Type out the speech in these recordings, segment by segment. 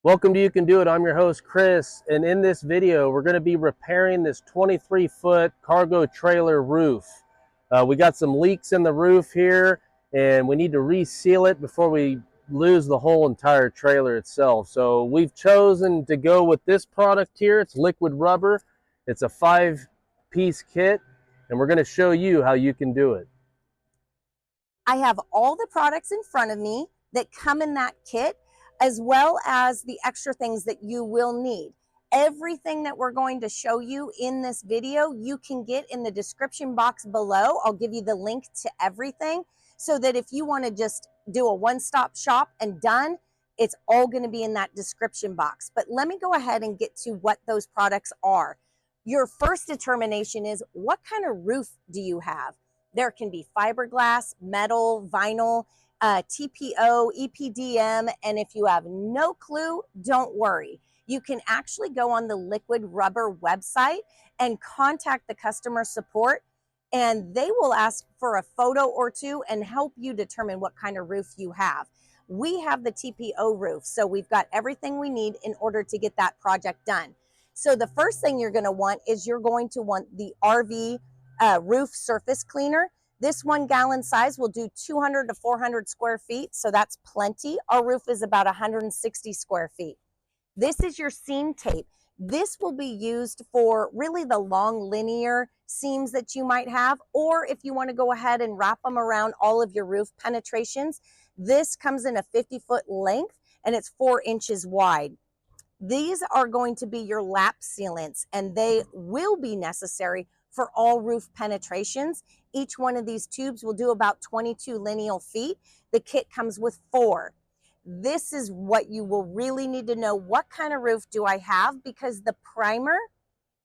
Welcome to You Can Do It. I'm your host, Chris, and in this video, we're going to be repairing this 23-foot cargo trailer roof. We got some leaks in the roof here, and we need to reseal it before we lose the whole entire trailer itself. So we've chosen to go with this product here. It's liquid rubber. It's a 5-piece kit, and we're going to show you how you can do it. I have all the products in front of me that come in that kit, as well as the extra things that you will need. Everything that we're going to show you in this video, you can get in the description box below. I'll give you the link to everything so that if you want to just do a one-stop shop and done, it's all going to be in that description box. But let me go ahead and get to what those products are. Your first determination is, what kind of roof do you have? There can be fiberglass, metal, vinyl, TPO, EPDM, and if you have no clue, don't worry. You can actually go on the Liquid Rubber website and contact the customer support, and they will ask for a photo or two and help you determine what kind of roof you have. We have the TPO roof, so we've got everything we need in order to get that project done. So the first thing you're going to want is you're going to want the RV roof surface cleaner. This 1 gallon size will do 200 to 400 square feet, so that's plenty. Our roof is about 160 square feet. This is your seam tape. This will be used for really the long linear seams that you might have, or if you want to go ahead and wrap them around all of your roof penetrations. This comes in a 50-foot length and it's 4 inches wide. These are going to be your lap sealants, and they will be necessary for all roof penetrations. Each one of these tubes will do about 22 lineal feet. The kit comes with 4. This is what you will really need to know. What kind of roof do I have? Because the primer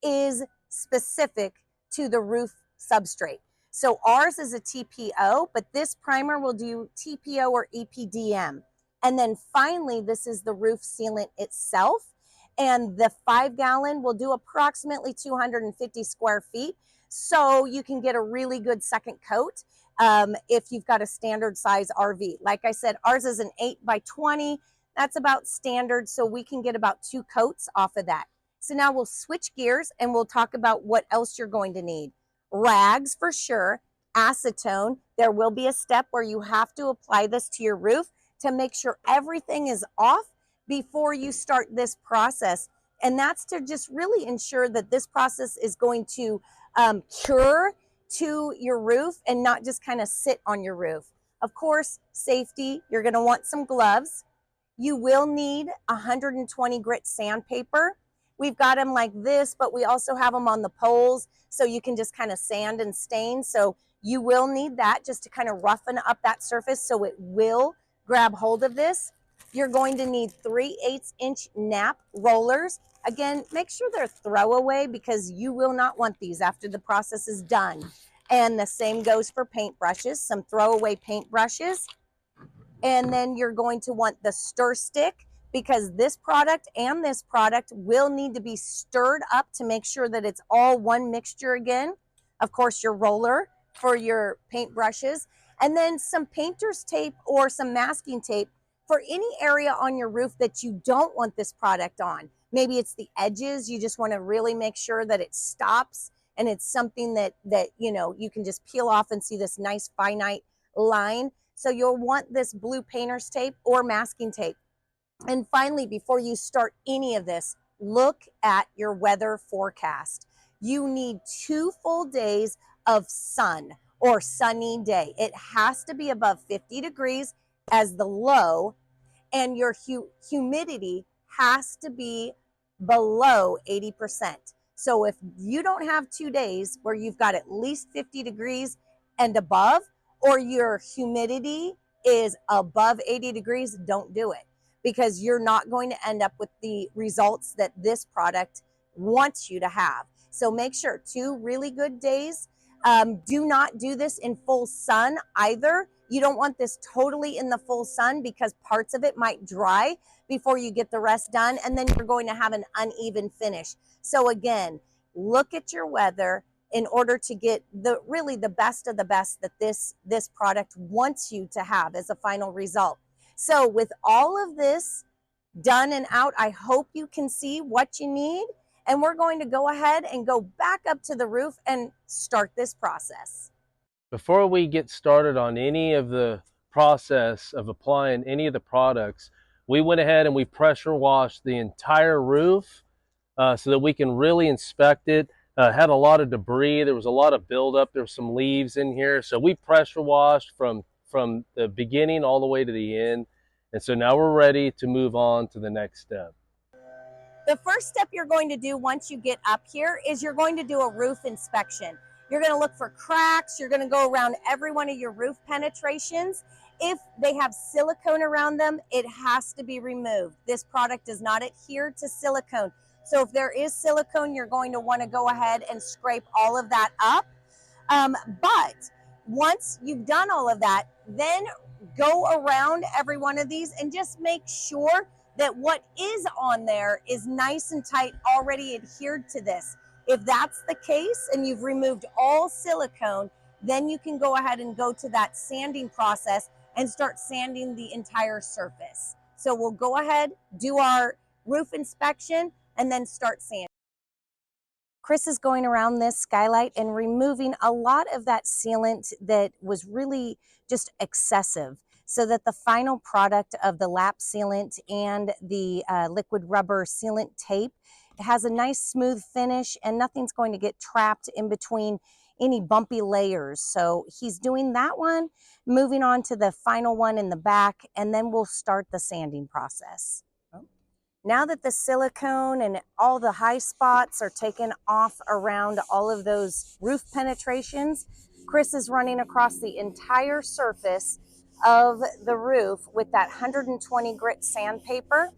is specific to the roof substrate. So ours is a TPO, but this primer will do TPO or EPDM. And then finally, this is the roof sealant itself. And the 5 gallon will do approximately 250 square feet. So you can get a really good second coat if you've got a standard size RV. Like I said, ours is an 8 by 20. That's about standard. So we can get about 2 coats off of that. So now we'll switch gears and we'll talk about what else you're going to need. Rags for sure, acetone. There will be a step where you have to apply this to your roof to make sure everything is off before you start this process. And that's to just really ensure that this process is going to cure to your roof and not just kind of sit on your roof. Of course, safety, you're going to want some gloves. You will need 120 grit sandpaper. We've got them like this, but we also have them on the poles, so you can just kind of sand and stain. So you will need that just to kind of roughen up that surface so it will grab hold of this. You're going to need 3/8 inch nap rollers. Again, make sure they're throwaway because you will not want these after the process is done. And the same goes for paint brushes, some throwaway paint brushes. And then you're going to want the stir stick, because this product and this product will need to be stirred up to make sure that it's all one mixture again. Of course, your roller for your paint brushes, and then some painter's tape or some masking tape for any area on your roof that you don't want this product on. Maybe it's the edges. You just want to really make sure that it stops and it's something that you know you can just peel off and see this nice finite line. So you'll want this blue painter's tape or masking tape. And finally, before you start any of this, look at your weather forecast. You need 2 full days of sun or sunny day. It has to be above 50 degrees as the low, and your humidity has to be below 80%. So if you don't have 2 days where you've got at least 50 degrees and above, or your humidity is above 80 degrees, don't do it, because you're not going to end up with the results that this product wants you to have. So make sure 2 really good days. Do not do this in full sun either. You don't want this totally in the full sun because parts of it might dry before you get the rest done, and then you're going to have an uneven finish. So again, look at your weather in order to get the really the best of the best that this product wants you to have as a final result. So with all of this done and out. I hope you can see what you need. And we're going to go ahead and go back up to the roof and start this process. Before we get started on any of the process of applying any of the products, we went ahead and we pressure washed the entire roof so that we can really inspect it. Had a lot of debris. There was a lot of buildup. There were some leaves in here. So we pressure washed from the beginning all the way to the end. And so now we're ready to move on to the next step. The first step you're going to do once you get up here is you're going to do a roof inspection. You're going to look for cracks. You're going to go around every one of your roof penetrations. If they have silicone around them, it has to be removed. This product does not adhere to silicone. So if there is silicone, you're going to want to go ahead and scrape all of that up. But once you've done all of that, then go around every one of these and just make sure that what is on there is nice and tight, already adhered to this. If that's the case and you've removed all silicone, then you can go ahead and go to that sanding process and start sanding the entire surface. So we'll go ahead, do our roof inspection, and then start sanding. Chris is going around this skylight and removing a lot of that sealant that was really just excessive, so that the final product of the lap sealant and the liquid rubber sealant tape has a nice smooth finish and nothing's going to get trapped in between any bumpy layers. So he's doing that one, moving on to the final one in the back, and then we'll start the sanding process. Now that the silicone and all the high spots are taken off around all of those roof penetrations, Chris is running across the entire surface of the roof with that 120 grit sandpaper.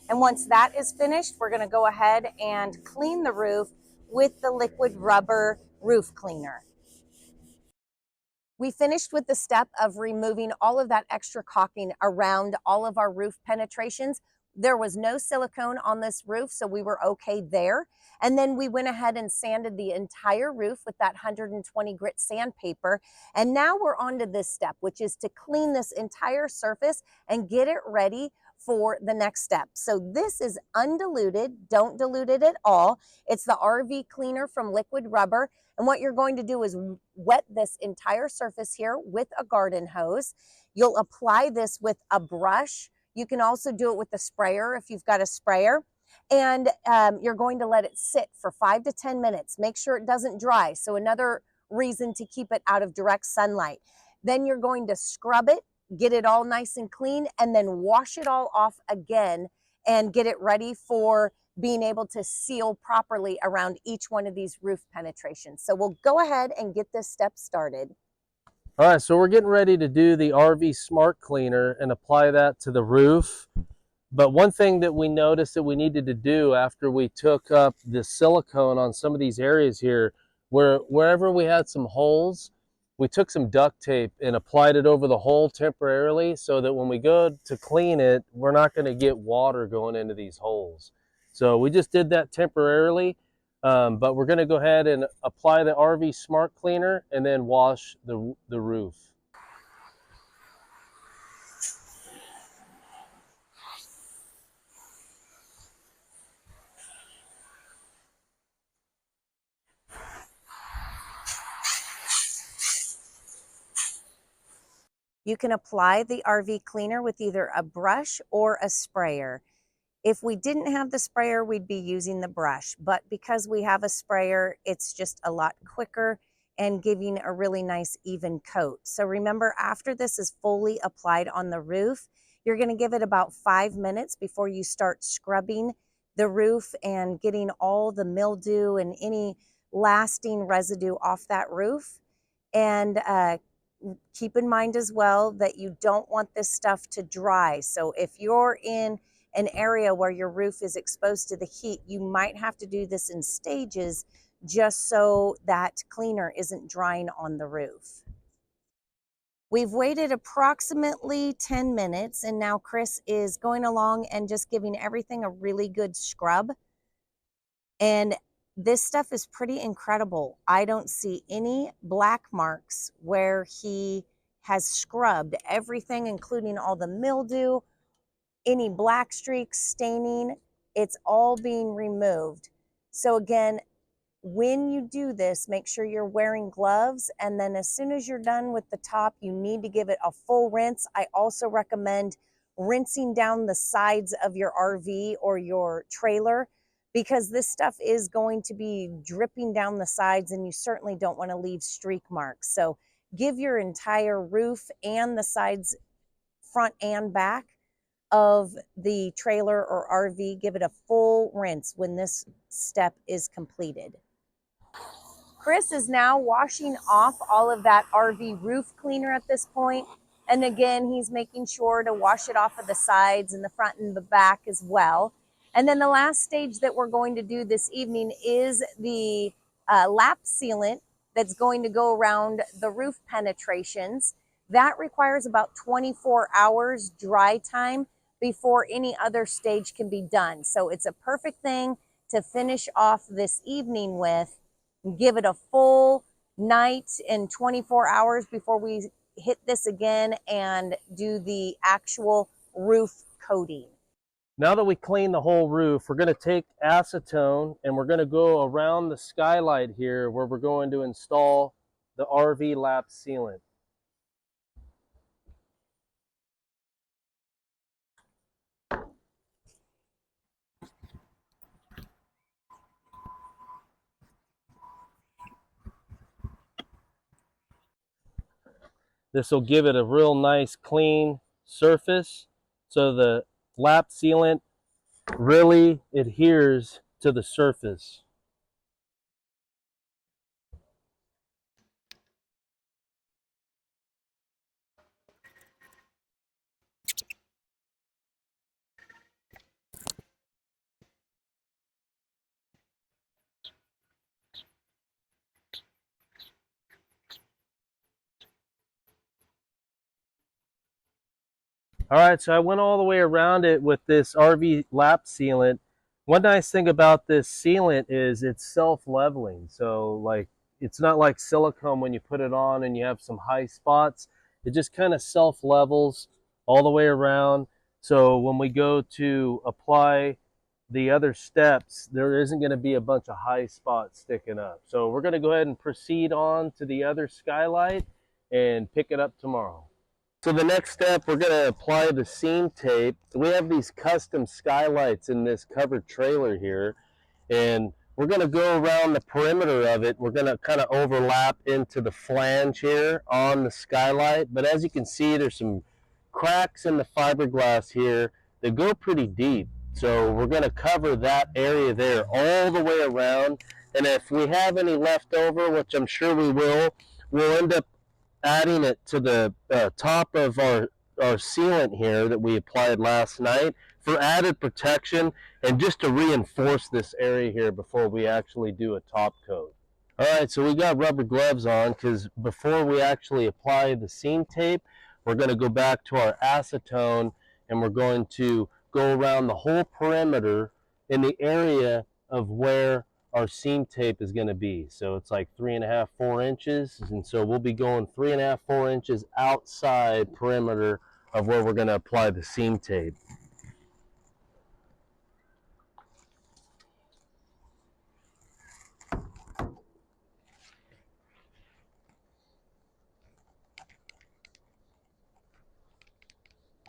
And once that is finished, we're going to go ahead and clean the roof with the liquid rubber roof cleaner. We finished with the step of removing all of that extra caulking around all of our roof penetrations. There was no silicone on this roof, so we were okay there. And then we went ahead and sanded the entire roof with that 120 grit sandpaper. And now we're on to this step, which is to clean this entire surface and get it ready for the next step. So this is undiluted, don't dilute it at all. It's the RV cleaner from Liquid Rubber. And what you're going to do is wet this entire surface here with a garden hose. You'll apply this with a brush. You can also do it with a sprayer if you've got a sprayer. And you're going to let it sit for 5 to 10 minutes. Make sure it doesn't dry. So another reason to keep it out of direct sunlight. Then you're going to scrub it, get it all nice and clean, and then wash it all off again and get it ready for being able to seal properly around each one of these roof penetrations. So we'll go ahead and get this step started. All right, so we're getting ready to do the RV Smart Cleaner and apply that to the roof. But one thing that we noticed that we needed to do after we took up the silicone on some of these areas here, wherever we had some holes, we took some duct tape and applied it over the hole temporarily so that when we go to clean it, we're not going to get water going into these holes. So we just did that temporarily, but we're going to go ahead and apply the RV Smart Cleaner and then wash the roof. You can apply the RV cleaner with either a brush or a sprayer. If we didn't have the sprayer, we'd be using the brush, but because we have a sprayer, it's just a lot quicker and giving a really nice even coat. So remember, after this is fully applied on the roof, you're going to give it about 5 minutes before you start scrubbing the roof and getting all the mildew and any lasting residue off that roof. And keep in mind as well that you don't want this stuff to dry. So if you're in an area where your roof is exposed to the heat, you might have to do this in stages just so that cleaner isn't drying on the roof. We've waited approximately 10 minutes and now Chris is going along and just giving everything a really good scrub. And this stuff is pretty incredible. I don't see any black marks where he has scrubbed everything, including all the mildew, Any black streaks, staining, it's all being removed. So again, when you do this, make sure you're wearing gloves. And then as soon as you're done with the top, you need to give it a full rinse. I also recommend rinsing down the sides of your RV or your trailer, because this stuff is going to be dripping down the sides and you certainly don't want to leave streak marks. So give your entire roof and the sides, front and back of the trailer or RV, give it a full rinse when this step is completed. Chris is now washing off all of that RV roof cleaner at this point. And again, he's making sure to wash it off of the sides and the front and the back as well. And then the last stage that we're going to do this evening is the lap sealant that's going to go around the roof penetrations. That requires about 24 hours dry time before any other stage can be done. So it's a perfect thing to finish off this evening with. Give it a full night and 24 hours before we hit this again and do the actual roof coating. Now that we clean the whole roof, we're going to take acetone and we're going to go around the skylight here where we're going to install the RV lap sealant. This will give it a real nice clean surface, so the lap sealant really adheres to the surface. All right, so I went all the way around it with this RV lap sealant. One nice thing about this sealant is it's self-leveling. So like, it's not like silicone when you put it on and you have some high spots. It just kind of self-levels all the way around. So when we go to apply the other steps, there isn't going to be a bunch of high spots sticking up. So we're going to go ahead and proceed on to the other skylight and pick it up tomorrow. So the next step, we're going to apply the seam tape. We have these custom skylights in this covered trailer here, and we're going to go around the perimeter of it. We're going to kind of overlap into the flange here on the skylight, but as you can see, there's some cracks in the fiberglass here that go pretty deep. So we're going to cover that area there all the way around, and if we have any left over, which I'm sure we will, we'll end up adding it to the top of our sealant here that we applied last night for added protection and just to reinforce this area here before we actually do a top coat. All right, so we got rubber gloves on because before we actually apply the seam tape, we're going to go back to our acetone and we're going to go around the whole perimeter in the area of where our seam tape is going to be. So it's like 3.5, 4 inches. And so we'll be going 3.5, 4 inches outside perimeter of where we're going to apply the seam tape.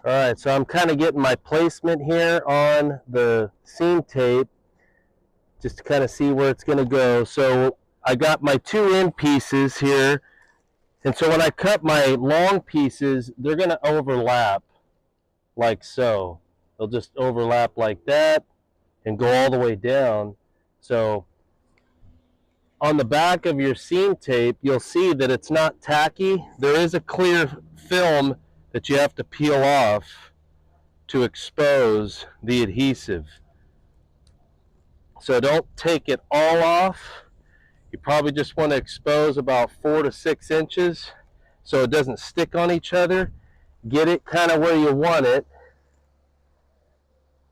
All right, so I'm kind of getting my placement here on the seam tape just to kind of see where it's going to go. So I got my 2 end pieces here. And so when I cut my long pieces, they're going to overlap like so. They'll just overlap like that and go all the way down. So on the back of your seam tape, you'll see that it's not tacky. There is a clear film that you have to peel off to expose the adhesive. So don't take it all off. You probably just want to expose about 4 to 6 inches so it doesn't stick on each other. Get it kind of where you want it,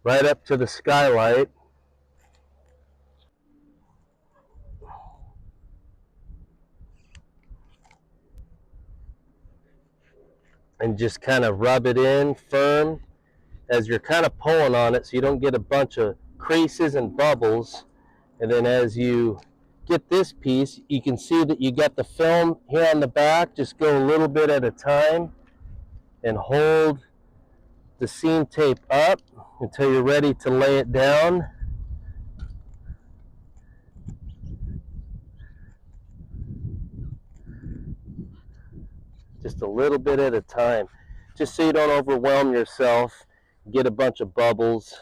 right up to the skylight. And just kind of rub it in firm. as you're kind of pulling on it so you don't get a bunch of creases and bubbles. And then as you get this piece, you can see that you got the film here on the back. Just go a little bit at a time and hold the seam tape up until you're ready to lay it down. Just a little bit at a time, just so you don't overwhelm yourself, get a bunch of bubbles.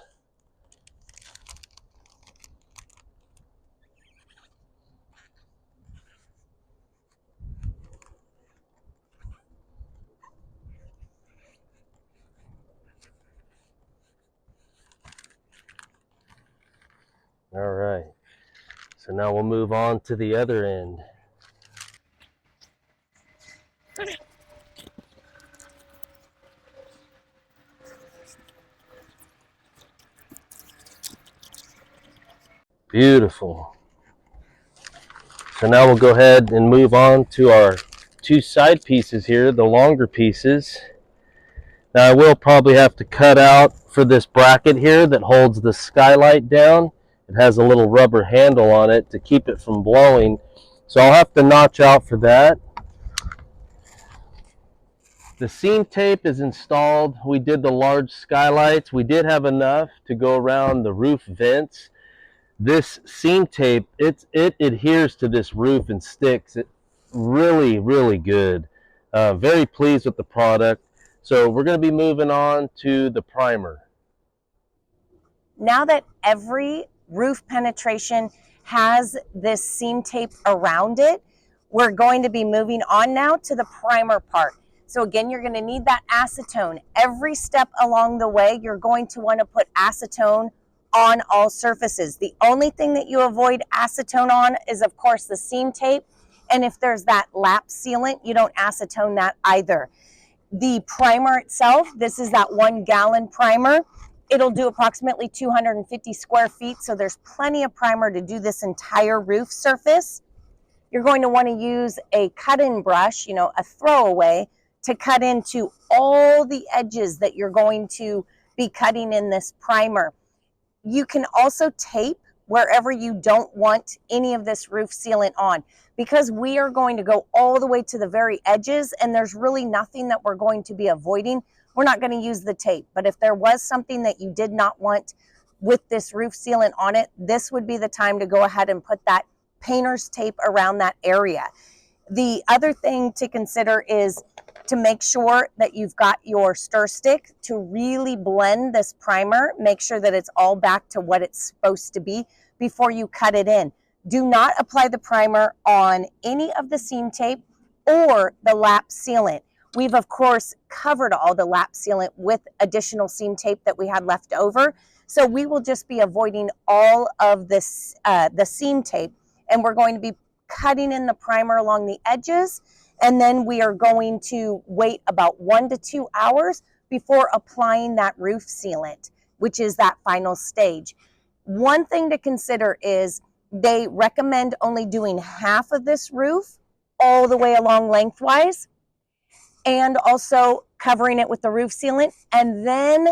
All right, so now we'll move on to the other end. Beautiful. So now we'll go ahead and move on to our two side pieces here, the longer pieces. Now I will probably have to cut out for this bracket here that holds the skylight down. It has a little rubber handle on it to keep it from blowing. So I'll have to notch out for that. The seam tape is installed. We did the large skylights. We did have enough to go around the roof vents. This seam tape, it adheres to this roof and sticks. It really, really good. Very pleased with the product. So we're going to be moving on to the primer. Now that every roof penetration has this seam tape around it, we're going to be moving on now to the primer part. So again, you're going to need that acetone. Every step along the way, you're going to want to put acetone on all surfaces. The only thing that you avoid acetone on is, of course, the seam tape. And if there's that lap sealant, you don't acetone that either. The primer itself, this is that 1 gallon primer. It'll do approximately 250 square feet, so there's plenty of primer to do this entire roof surface. You're going to want to use a cut-in brush, a throwaway, to cut into all the edges that you're going to be cutting in this primer. You can also tape wherever you don't want any of this roof sealant on, because we are going to go all the way to the very edges and there's really nothing that we're going to be avoiding. We're not going to use the tape, but if there was something that you did not want with this roof sealant on it, this would be the time to go ahead and put that painter's tape around that area. The other thing to consider is to make sure that you've got your stir stick to really blend this primer. Make sure that it's all back to what it's supposed to be before you cut it in. Do not apply the primer on any of the seam tape or the lap sealant. We've, of course, covered all the lap sealant with additional seam tape that we had left over. So we will just be avoiding all of this, the seam tape, and we're going to be cutting in the primer along the edges. And then we are going to wait about 1 to 2 hours before applying that roof sealant, which is that final stage. One thing to consider is they recommend only doing half of this roof all the way along lengthwise, and also covering it with the roof sealant and then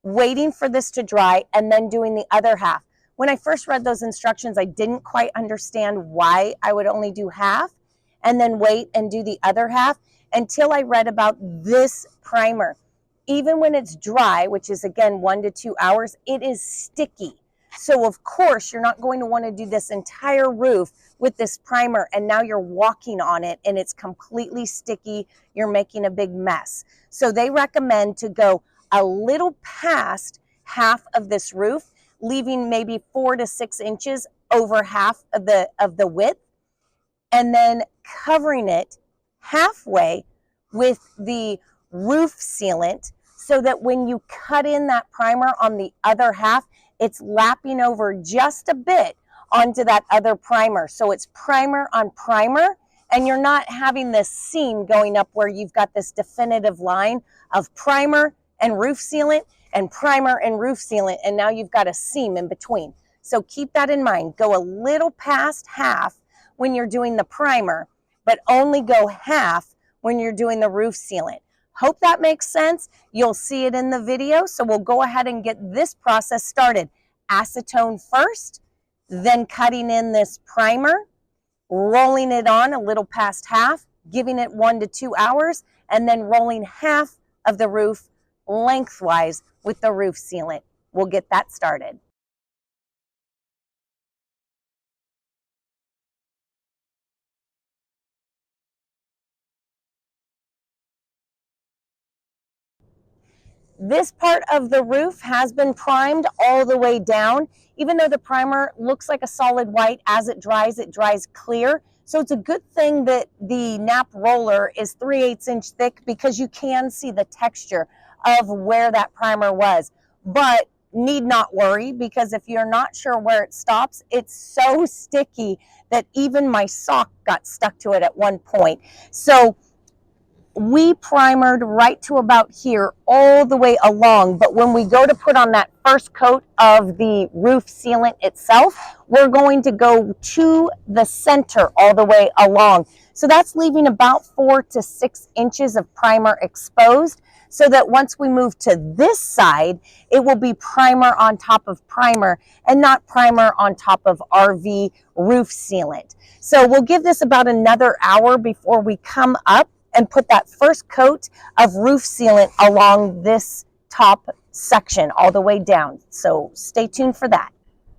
waiting for this to dry and then doing the other half. When I first read those instructions, I didn't quite understand why I would only do half and then wait and do the other half until I read about this primer. Even when it's dry, which is again 1 to 2 hours, it is sticky. So of course you're not going to want to do this entire roof with this primer and now you're walking on it and it's completely sticky. You're making a big mess. So they recommend to go a little past half of this roof, leaving maybe 4 to 6 inches over half of the width, and then covering it halfway with the roof sealant so that when you cut in that primer on the other half, it's lapping over just a bit onto that other primer. So it's primer on primer, and you're not having this seam going up where you've got this definitive line of primer and roof sealant and primer and roof sealant, and now you've got a seam in between. So keep that in mind. Go a little past half when you're doing the primer, but only go half when you're doing the roof sealant. Hope that makes sense. You'll see it in the video. So we'll go ahead and get this process started. Acetone first, then cutting in this primer, rolling it on a little past half, giving it 1 to 2 hours, and then rolling half of the roof lengthwise with the roof sealant. We'll get that started. This part of the roof has been primed all the way down. Even though the primer looks like a solid white, as it dries clear. So it's a good thing that the nap roller is 3/8 inch thick, because you can see the texture of where that primer was. But need not worry, because if you're not sure where it stops, it's so sticky that even my sock got stuck to it at one point. So we primered right to about here all the way along, but when we go to put on that first coat of the roof sealant itself, we're going to go to the center all the way along. So that's leaving about 4 to 6 inches of primer exposed, so that once we move to this side, it will be primer on top of primer and not primer on top of RV roof sealant. So we'll give this about another hour before we come up and put that first coat of roof sealant along this top section all the way down. So stay tuned for that.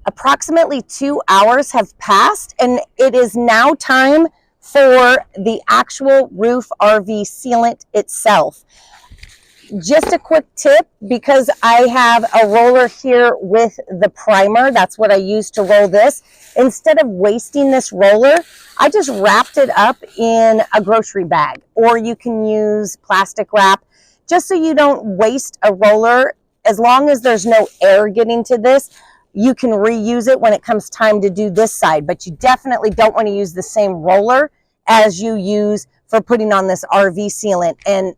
Approximately 2 hours have passed, and it is now time for the actual roof RV sealant itself. Just a quick tip, because I have a roller here with the primer, that's what I use to roll this. Instead of wasting this roller, I just wrapped it up in a grocery bag, or you can use plastic wrap, just so you don't waste a roller. As long as there's no air getting to this, you can reuse it when it comes time to do this side, but you definitely don't want to use the same roller as you use for putting on this RV sealant. And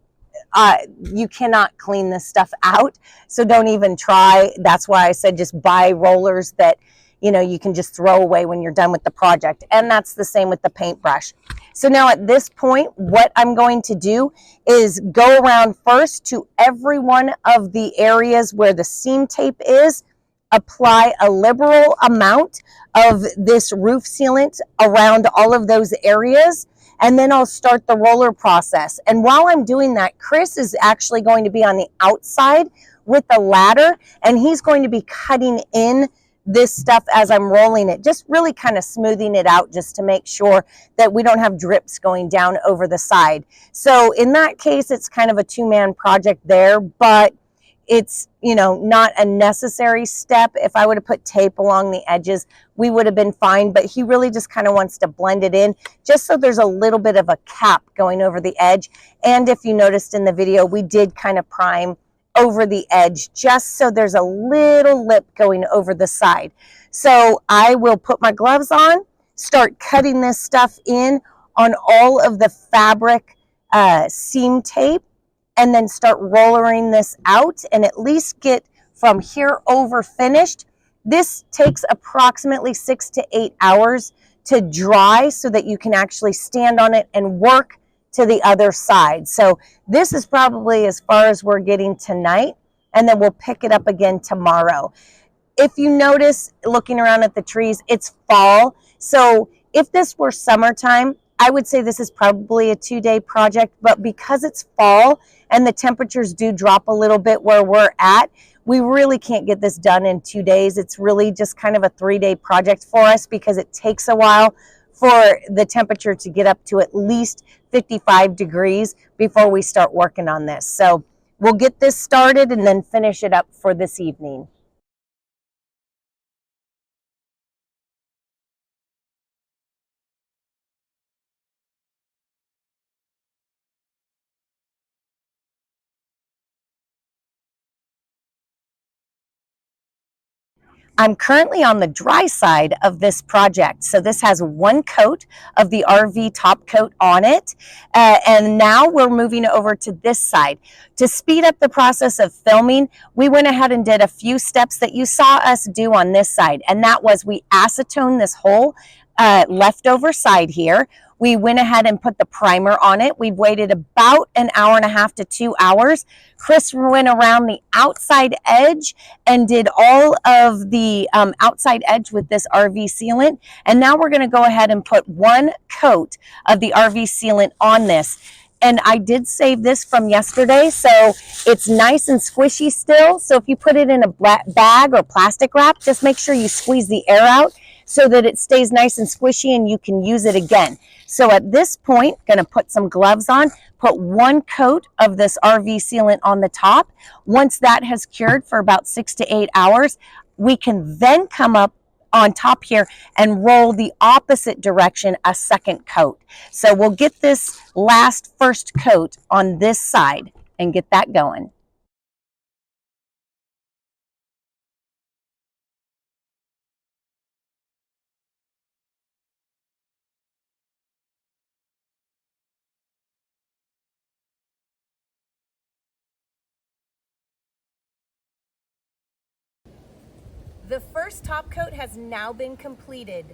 you cannot clean this stuff out, so don't even try. That's why I said just buy rollers that you can just throw away when you're done with the project. And that's the same with the paintbrush. So now at this point, what I'm going to do is go around first to every one of the areas where the seam tape is, apply a liberal amount of this roof sealant around all of those areas, and then I'll start the roller process. And while I'm doing that, Chris is actually going to be on the outside with a ladder, and he's going to be cutting in this stuff as I'm rolling it, just really kind of smoothing it out, just to make sure that we don't have drips going down over the side. So in that case, it's kind of a two-man project there, but it's not a necessary step. If I would have put tape along the edges, we would have been fine, but he really just kind of wants to blend it in, just so there's a little bit of a cap going over the edge. And if you noticed in the video, we did kind of prime over the edge, just so there's a little lip going over the side. So I will put my gloves on, start cutting this stuff in on all of the fabric seam tape, and then start rollering this out and at least get from here over finished. This takes approximately 6 to 8 hours to dry, so that you can actually stand on it and work to the other side. So this is probably as far as we're getting tonight, and then we'll pick it up again tomorrow. If you notice, looking around at the trees, it's fall. So if this were summertime, I would say this is probably a 2-day project, but because it's fall and the temperatures do drop a little bit where we're at, we really can't get this done in 2 days. It's really just kind of a 3-day project for us, because it takes a while for the temperature to get up to at least 55 degrees before we start working on this. So we'll get this started and then finish it up for this evening. I'm currently on the dry side of this project. So this has one coat of the RV top coat on it. And now we're moving over to this side. To speed up the process of filming, we went ahead and did a few steps that you saw us do on this side. And that was, we acetone this hole leftover side here. We went ahead and put the primer on it. We've waited about an hour and a half to 2 hours. Chris went around the outside edge and did all of the outside edge with this RV sealant. And now we're going to go ahead and put one coat of the RV sealant on this. And I did save this from yesterday, so it's nice and squishy still. So if you put it in a bag or plastic wrap, just make sure you squeeze the air out so that it stays nice and squishy and you can use it again. So at this point, gonna put some gloves on, put one coat of this RV sealant on the top. Once that has cured for about 6 to 8 hours, we can then come up on top here and roll the opposite direction a second coat. So we'll get this first coat on this side and get that going. The first top coat has now been completed.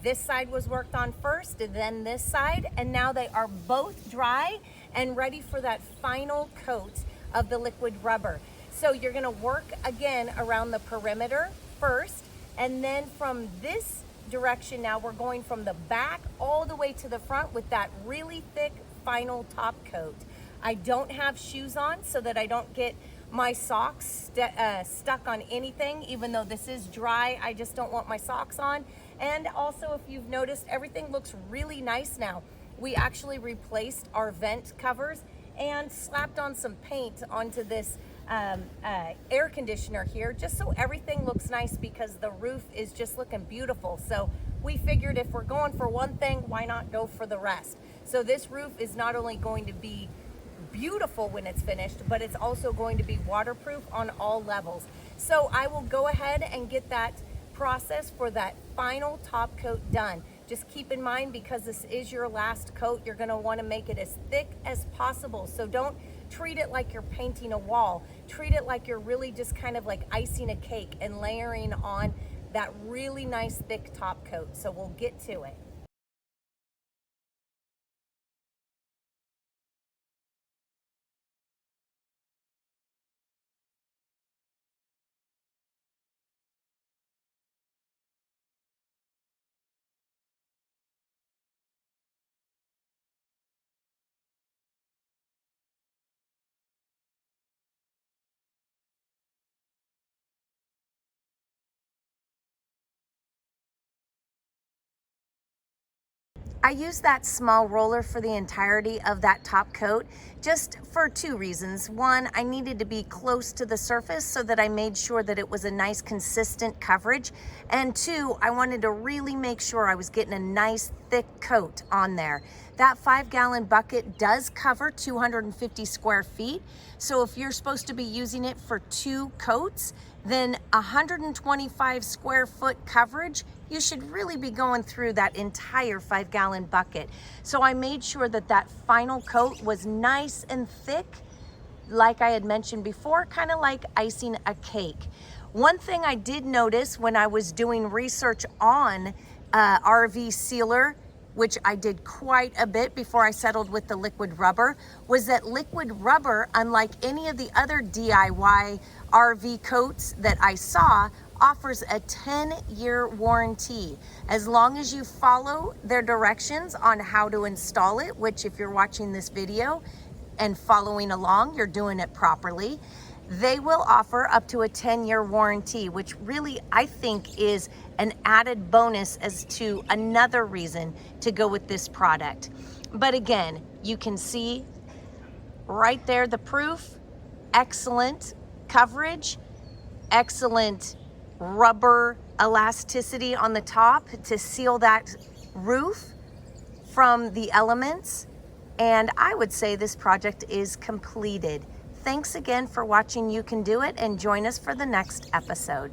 This side was worked on first, and then this side, and now they are both dry and ready for that final coat of the liquid rubber. So you're gonna work again around the perimeter first, and then from this direction now we're going from the back all the way to the front with that really thick final top coat. I don't have shoes on so that I don't get my socks stuck on anything. Even though this is dry, I just don't want my socks on. And also, if you've noticed, everything looks really nice now. We actually replaced our vent covers and slapped on some paint onto this air conditioner here, just so everything looks nice, because the roof is just looking beautiful. So we figured if we're going for one thing, why not go for the rest? So this roof is not only going to be beautiful when it's finished, but it's also going to be waterproof on all levels. So I will go ahead and get that process for that final top coat done. Just keep in mind, because this is your last coat, you're going to want to make it as thick as possible. So don't treat it like you're painting a wall. Treat it like you're really just kind of like icing a cake and layering on that really nice thick top coat. So we'll get to it. I used that small roller for the entirety of that top coat just for two reasons. One, I needed to be close to the surface so that I made sure that it was a nice consistent coverage. And two, I wanted to really make sure I was getting a nice thick coat on there. That 5-gallon bucket does cover 250 square feet. So if you're supposed to be using it for 2 coats, then 125 square foot coverage, you should really be going through that entire 5-gallon bucket. So I made sure that that final coat was nice and thick, like I had mentioned before, kind of like icing a cake. One thing I did notice when I was doing research on RV sealer, which I did quite a bit before I settled with the liquid rubber, was that liquid rubber, unlike any of the other DIY RV coats that I saw, offers a 10-year warranty. As long as you follow their directions on how to install it, which if you're watching this video and following along, you're doing it properly, they will offer up to a 10-year warranty, which really I think is an added bonus as to another reason to go with this product. But again, you can see right there the proof. Excellent coverage, excellent rubber elasticity on the top to seal that roof from the elements. And I would say this project is completed. Thanks again for watching You Can Do It, and join us for the next episode.